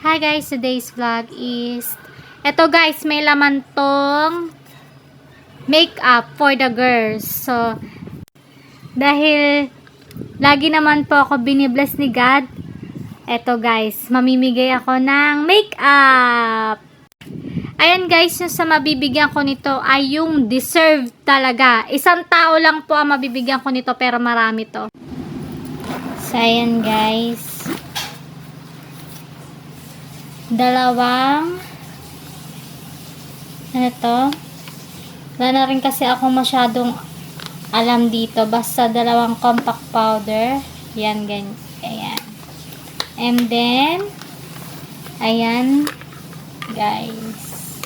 Hi guys, today's vlog is eto guys, may laman tong makeup for the girls. So, dahil lagi naman po ako binibless ni God, eto guys, mamimigay ako ng makeup. Ayan guys, yung sa mabibigyan ko nito ay yung deserve talaga. Isang tao lang po ang mabibigyan ko nito pero marami to. So, ayan guys. Dalawang ano to? Wala na rin kasi ako masyadong alam dito. Basta dalawang compact powder. Yan, ganyan. Ayan. And then, ayan, guys.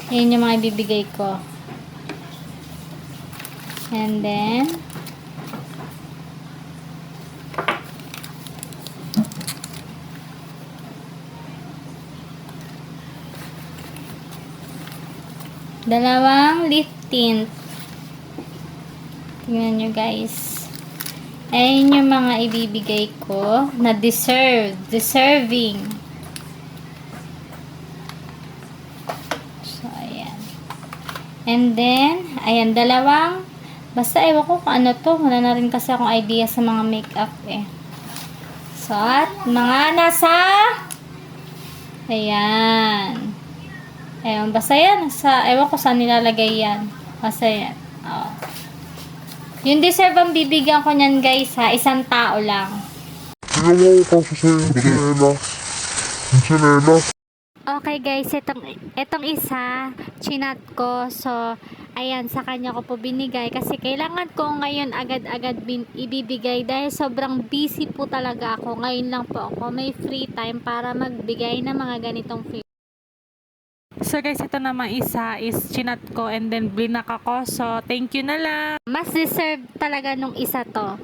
Ayan yung mga ibibigay ko. And then, dalawang lip tint. Tingnan nyo guys. Ayan yung mga ibibigay ko na deserving. So, ayan. And then, ayan, dalawang, basta ewan ko kung ano to. Wala na rin kasi akong idea sa mga makeup eh. So, at mga nasa, ayan. Ayan, basta yan. Ewan ko saan nilalagay yan. Basta yan. Oh. Yung deserve ang bibigyan ko nyan guys ha. Isang tao lang. Tingnan mo kasi sa yung sinela. Okay guys, itong isa, chinat ko. So, ayan, sa kanya ko po binigay. Kasi kailangan ko ngayon agad-agad ibibigay. Dahil sobrang busy po talaga ako. Ngayon lang po ako may free time para magbigay ng mga ganitong free. So guys, ito naman isa is chinat ko and then blinak ako. So, thank you na lang. Mas deserve talaga nung isa to.